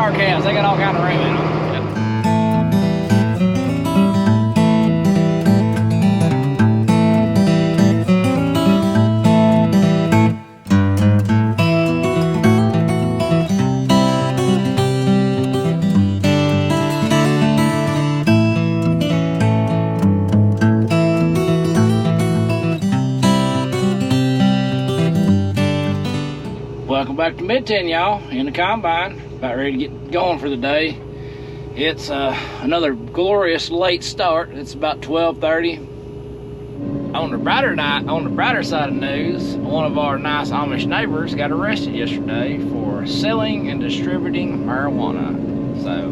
shower cabs. They got all kind of room in them. Welcome back to Mid-10, y'all, in the combine. About ready to get going for the day. It's another glorious late start. It's about 12:30. On the brighter side of the news, one of our nice Amish neighbors got arrested yesterday for selling and distributing marijuana. So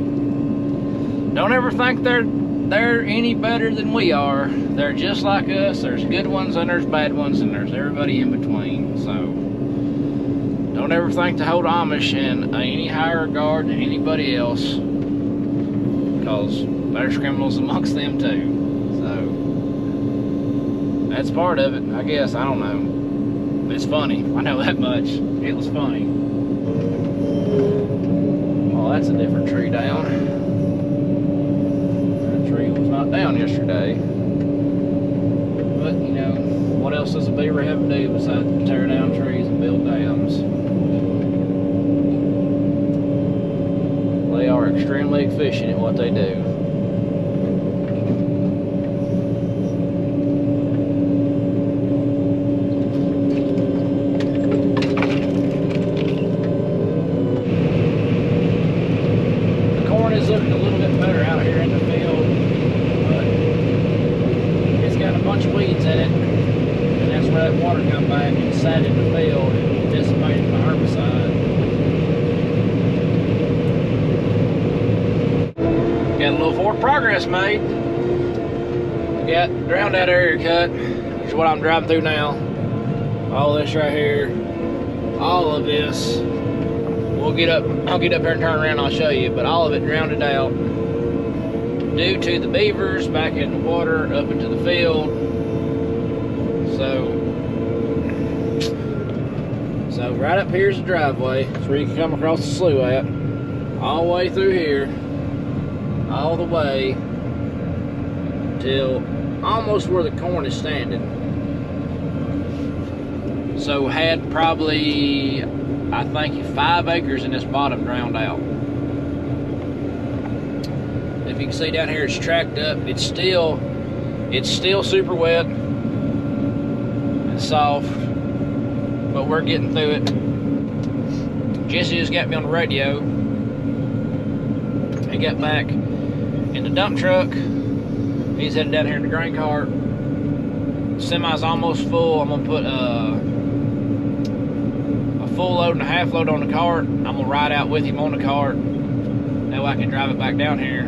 don't ever think they're any better than we are. They're just like us. There's good ones and there's bad ones and there's everybody in between. So don't ever think to hold Amish in any higher regard than anybody else, because there's criminals amongst them too. So that's part of it, I guess. I don't know. It's funny. I know that much. It was funny. Oh, that's a different tree down. That tree was not down yesterday. But, you know, what else does a beaver have to do besides tear down trees and build dams? They are extremely efficient at what they do. The corn is looking a little bit better out here in the field, but it's got a bunch of weeds in it, and that's where that water come back and sat in the field and dissipated the herbicide. Got a little forward progress made. Got drowned out area cut, which is what I'm driving through now. All this right here, all of this. I'll get up here and turn around and I'll show you, but all of it drowned out due to the beavers back in the water up into the field. So right up here's the driveway. That's where you can come across the slough at. All the way through here. All the way till almost where the corn is standing. So had probably, I think, 5 acres in this bottom drowned out. If you can see down here, it's tracked up. It's still super wet and soft, but we're getting through it. Jesse just got me on the radio. He got back in the dump truck. He's headed down here in the grain cart. Semi's almost full. I'm gonna put a full load and a half load on the cart. I'm gonna ride out with him on the cart. That way I can drive it back down here.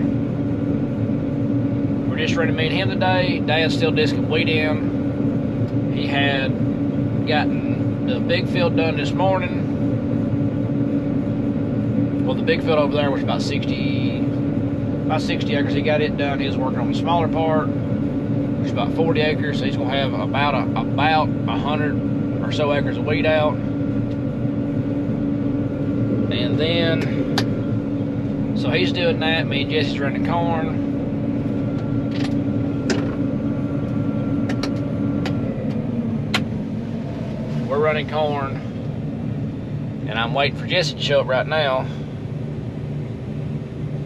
We're just ready to meet him today. Dad's still discing wheat in. He had gotten the big field done this morning. Well, the big field over there was about 60 acres. He got it done. He was working on the smaller part, which is about 40 acres. So he's gonna have about 100 or so acres of wheat out. And then, so he's doing that. Me and Jesse's running corn. We're running corn, and I'm waiting for Jesse to show up right now.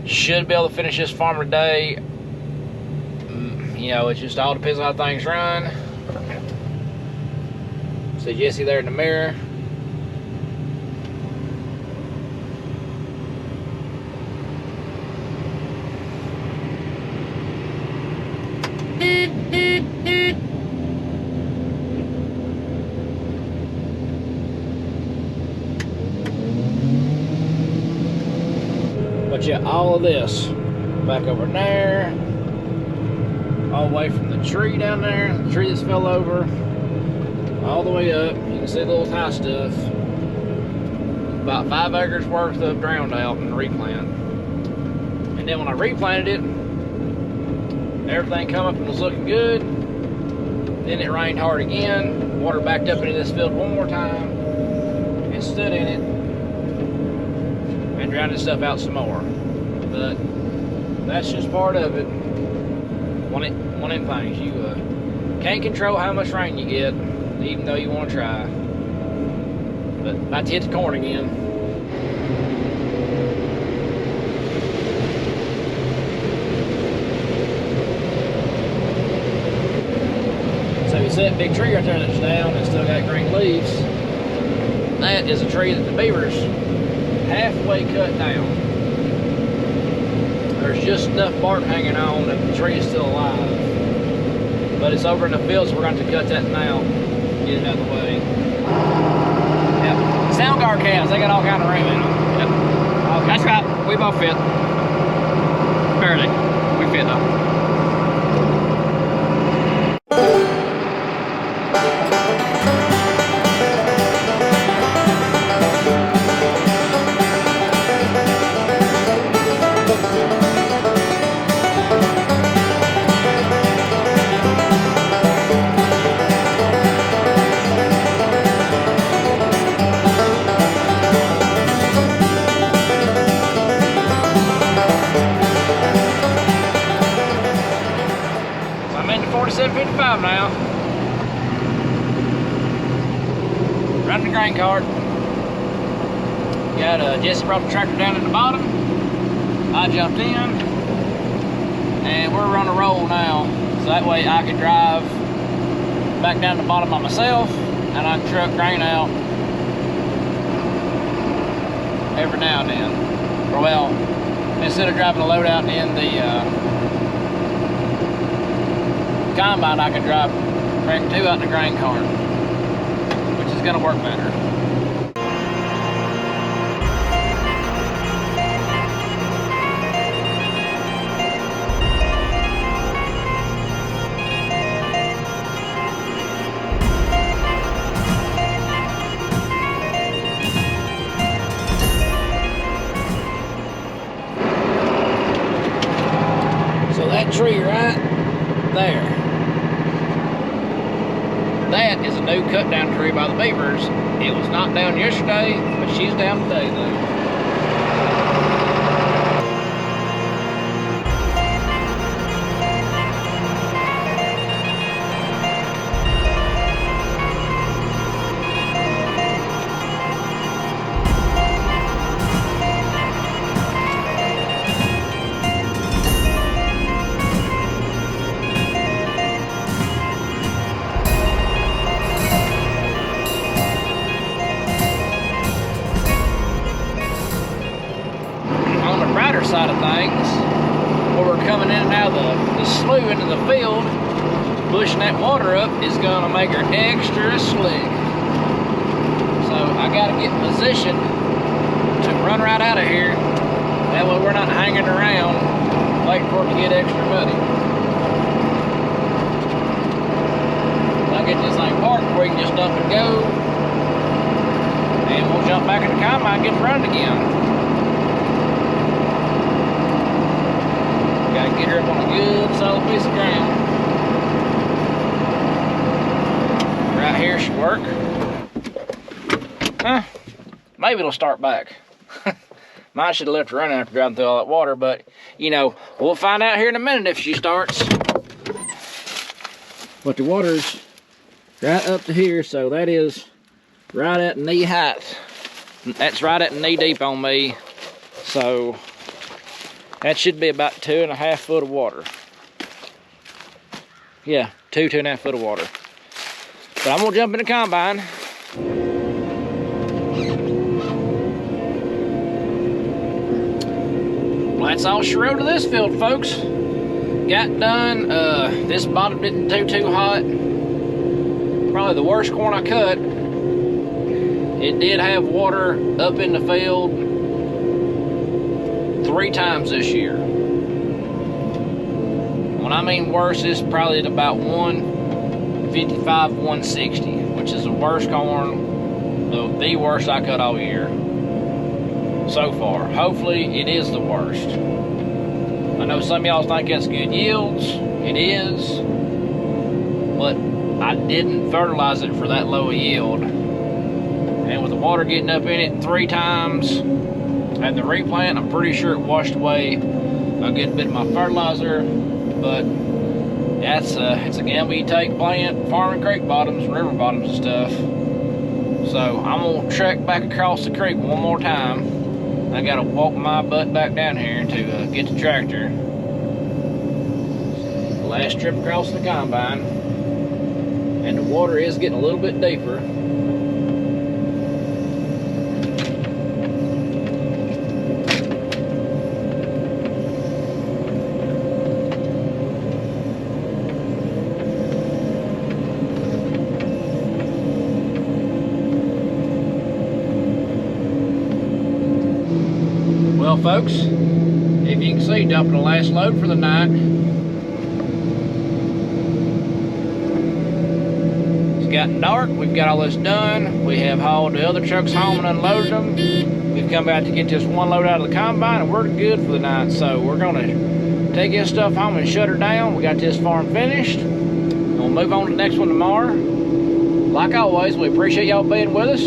Should be able to finish this farm today. You know, it just all depends on how things run. See Jesse there in the mirror. But yeah, all of this back over there, all the way from the tree down there, the tree that's fell over, all the way up. You can see the little high stuff. About 5 acres worth of drowned out and replant. And then when I replanted it, everything come up and was looking good. Then it rained hard again. Water backed up into this field one more time and stood in it. and drown this stuff out some more. But that's just part of it. One of them things. You can't control how much rain you get, even though you want to try. But about to hit the corn again. So you see that big tree right there that's down and still got green leaves. That is a tree that the beavers halfway cut down. There's just enough bark hanging on that the tree is still alive. But it's over in the field, so we're going to cut that now, get it out of the way. Yep. Sound guard calves, they got all kind of room in them. Yep. Okay. That's right, we both fit. Barely. We fit though. Now. Running the grain cart. Got Jesse brought the tractor down at the bottom. I jumped in, and we're on a roll now. So that way I can drive back down to the bottom by myself, and I can truck grain out every now and then. Or well, instead of driving a load out in the combine, I can drive bring 2 out in the grain cart, which is going to work better. So that tree right there, that is a new cut down tree by the beavers. It was not down yesterday, but she's down today though. Side of things, where we're coming in and out of the slough into the field, pushing that water up is going to make her extra slick. So I got to get in position to run right out of here. That way we're not hanging around waiting for it to get extra muddy. I'll get this thing parked where we can just dump and go, and we'll jump back in the combine and get running again. Gotta get her up on a good solid piece of ground. Right here should work. Huh? Maybe it'll start back. Mine should have left her running after driving through all that water, but you know, we'll find out here in a minute if she starts. But the water's right up to here, so that is right at knee height. That's right at knee deep on me. So that should be about 2.5 foot of water. Yeah, 2.5 foot of water. But I'm gonna jump in the combine. Well, that's all she wrote to this field, folks. Got done. This bottom didn't do too hot. Probably the worst corn I cut. It did have water up in the field 3 times this year. When I mean worse, it's probably at about 155, 160, which is the worst corn, the worst I cut all year so far. Hopefully it is the worst. I know some of y'all think that's good yields. It is, but I didn't fertilize it for that low a yield. And with the water getting up in it 3 times, And the replant, I'm pretty sure it washed away a good bit of my fertilizer, but that's it's a gamble you take playing farming creek bottoms and river bottoms and stuff. So I'm gonna trek back across the creek one more time. I gotta walk my butt back down here to get the tractor. Last trip across the combine, and the water is getting a little bit deeper. Well, folks, if you can see, dumping the last load for the night. It's gotten dark. We've got all this done. We have hauled the other trucks home and unloaded them. We've come out to get this one load out of the combine, and we're good for the night. So we're gonna take this stuff home and shut her down. We got this farm finished. We'll move on to the next one tomorrow. Like always, we appreciate y'all being with us.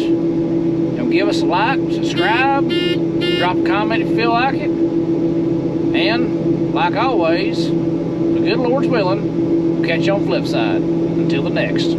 Give us a like, subscribe, drop a comment if you feel like it. And, like always, the good Lord's willing, we'll catch you on the flip side. Until the next.